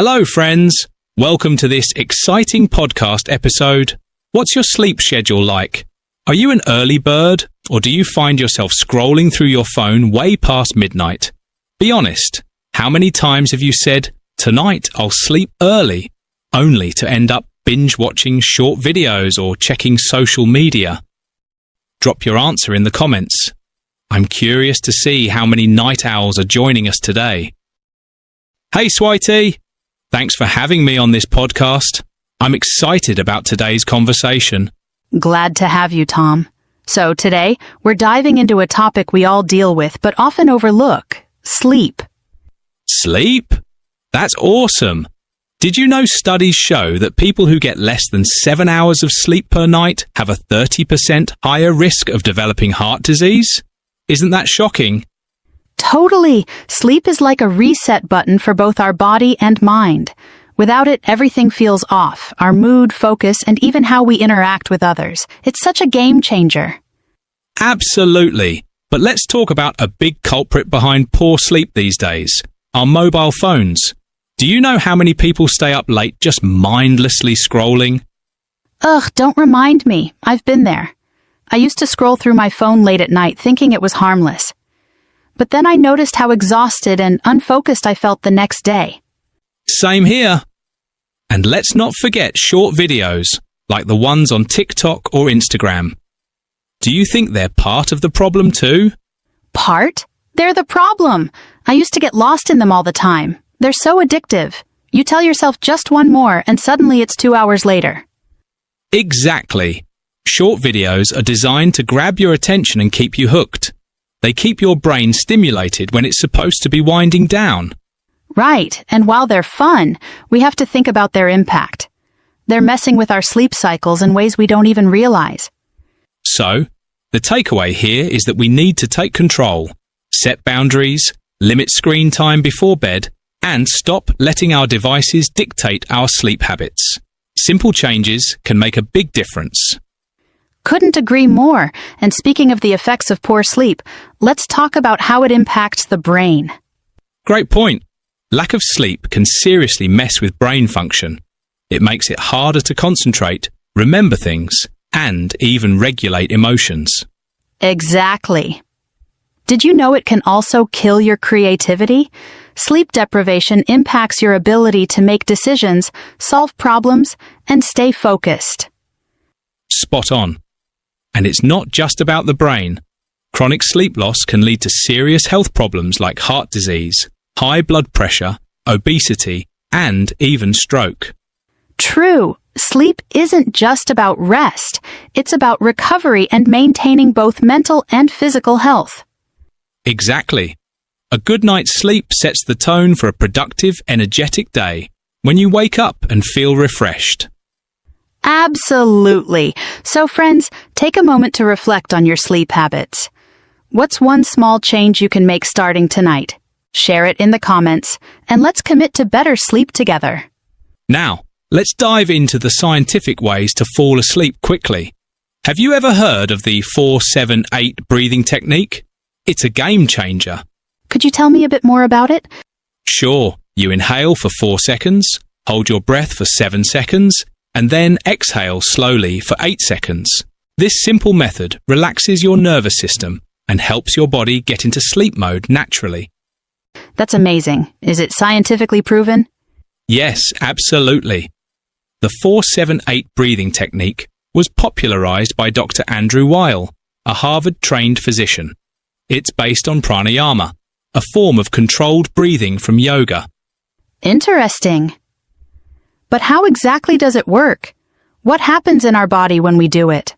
Hello, friends. Welcome to this exciting podcast episode. What's your sleep schedule like? Are you an early bird, or do you find yourself scrolling through your phone way past midnight? Be honest. How many times have you said, "Tonight I'll sleep early," only to end up binge-watching short videos or checking social media? Drop your answer in the comments. I'm curious to see how many night owls are joining us today. Hey, Switey! Thanks for having me on this podcast. I'm excited about today's conversation. Glad to have you, Tom. So today, we're diving into a topic we all deal with but often overlook: sleep. Sleep? That's awesome. Did you know studies show that people who get less than 7 hours of sleep per night have a 30% higher risk of developing heart disease? Isn't that shocking? Totally. Sleep is like a reset button for both our body and mind. Without it, everything feels off: our mood, focus, and even how we interact with others. It's such a game changer. Absolutely. But let's talk about a big culprit behind poor sleep these days: our mobile phones. Do you know how many people stay up late just mindlessly scrolling? Ugh, don't remind me. I've been there. I used to scroll through my phone late at night thinking it was harmless. But then I noticed how exhausted and unfocused I felt the next day. Same here. And let's not forget short videos, like the ones on TikTok or Instagram. Do you think they're part of the problem too? Part? They're the problem. I used to get lost in them all the time. They're so addictive. You tell yourself just one more, and suddenly it's 2 hours later. Exactly. Short videos are designed to grab your attention and keep you hooked. They keep your brain stimulated when it's supposed to be winding down. Right, and while they're fun, we have to think about their impact. They're messing with our sleep cycles in ways we don't even realize. So, the takeaway here is that we need to take control, set boundaries, limit screen time before bed, and stop letting our devices dictate our sleep habits. Simple changes can make a big difference. Couldn't agree more. And speaking of the effects of poor sleep, let's talk about how it impacts the brain. Great point. Lack of sleep can seriously mess with brain function. It makes it harder to concentrate, remember things, and even regulate emotions. Exactly. Did you know it can also kill your creativity? Sleep deprivation impacts your ability to make decisions, solve problems, and stay focused. Spot on. And it's not just about the brain. Chronic sleep loss can lead to serious health problems like heart disease, high blood pressure, obesity, and even stroke. True. Sleep isn't just about rest. It's about recovery and maintaining both mental and physical health. Exactly. A good night's sleep sets the tone for a productive, energetic day when you wake up and feel refreshed. Absolutely. So friends, take a moment to reflect on your sleep habits. What's one small change you can make starting tonight? Share it in the comments, and let's commit to better sleep together. Now, let's dive into the scientific ways to fall asleep quickly. Have you ever heard of the 4-7-8 breathing technique? It's a game changer. Could you tell me a bit more about it? Sure. You inhale for 4 seconds, hold your breath for 7 seconds, and then exhale slowly for 8 seconds. This simple method relaxes your nervous system and helps your body get into sleep mode naturally. That's amazing. Is it scientifically proven? Yes, absolutely. The 4-7-8 breathing technique was popularized by Dr. Andrew Weil, a Harvard-trained physician. It's based on pranayama, a form of controlled breathing from yoga. Interesting. But how exactly does it work? What happens in our body when we do it?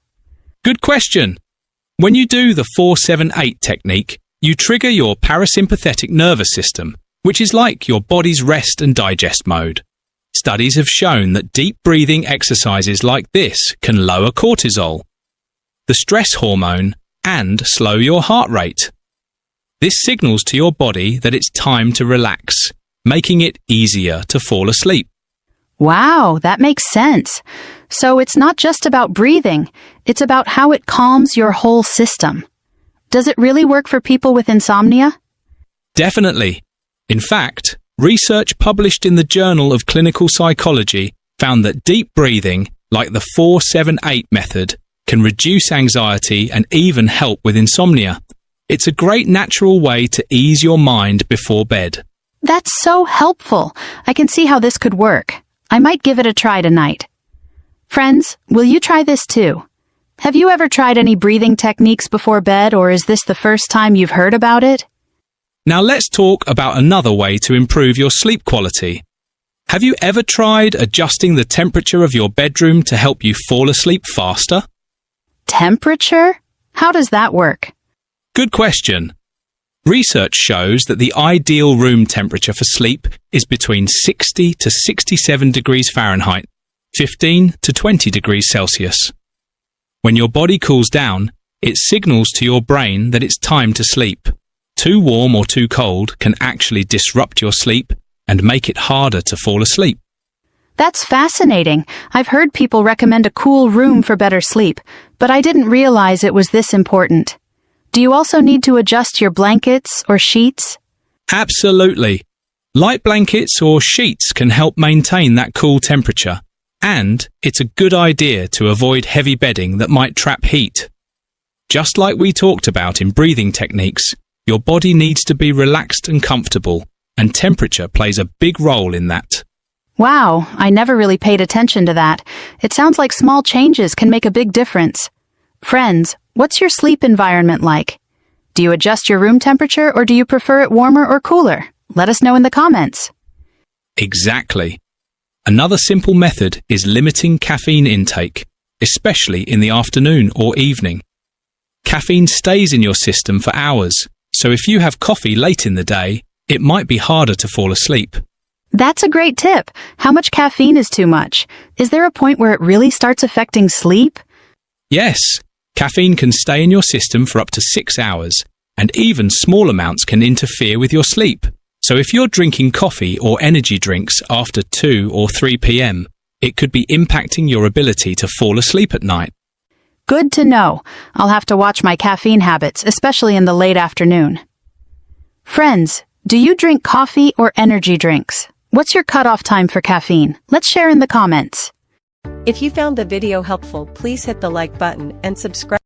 Good question. When you do the 4-7-8 technique, you trigger your parasympathetic nervous system, which is like your body's rest and digest mode. Studies have shown that deep breathing exercises like this can lower cortisol, the stress hormone, and slow your heart rate. This signals to your body that it's time to relax, making it easier to fall asleep. Wow, that makes sense. So it's not just about breathing, it's about how it calms your whole system. Does it really work for people with insomnia? Definitely. In fact, Research published in the Journal of Clinical Psychology found that deep breathing, like the 4-7-8 method, can reduce anxiety and even help with insomnia. It's a great natural way to ease your mind before bed. That's so helpful. I can see how this could work. I might give it a try tonight. Friends, will you try this too? Have you ever tried any breathing techniques before bed, or is this the first time you've heard about it? Now let's talk about another way to improve your sleep quality. Have you ever tried adjusting the temperature of your bedroom to help you fall asleep faster? Temperature? How does that work? Good question. Research shows that the ideal room temperature for sleep is between 60 to 67 degrees Fahrenheit, 15 to 20 degrees Celsius. When your body cools down, it signals to your brain that it's time to sleep. Too warm or too cold can actually disrupt your sleep and make it harder to fall asleep. That's fascinating. I've heard people recommend a cool room for better sleep, but I didn't realize it was this important. Do you also need to adjust your blankets or sheets? Absolutely. Light blankets or sheets can help maintain that cool temperature, and it's a good idea to avoid heavy bedding that might trap heat. Just like we talked about in breathing techniques, your body needs to be relaxed and comfortable, and temperature plays a big role in that. Wow, I never really paid attention to that. It sounds like small changes can make a big difference. Friends, what's your sleep environment like? Do you adjust your room temperature, or do you prefer it warmer or cooler? Let us know in the comments. Exactly. Another simple method is limiting caffeine intake, especially in the afternoon or evening. Caffeine stays in your system for hours, so if you have coffee late in the day, it might be harder to fall asleep. That's a great tip. How much caffeine is too much? Is there a point where it really starts affecting sleep? Yes, caffeine can stay in your system for up to 6 hours, and even small amounts can interfere with your sleep. So if you're drinking coffee or energy drinks after 2 or 3 p.m., it could be impacting your ability to fall asleep at night. Good to know. I'll have to watch my caffeine habits, especially in the late afternoon. Friends, do you drink coffee or energy drinks? What's your cutoff time for caffeine? Let's share in the comments. If you found the video helpful, please hit the like button and subscribe.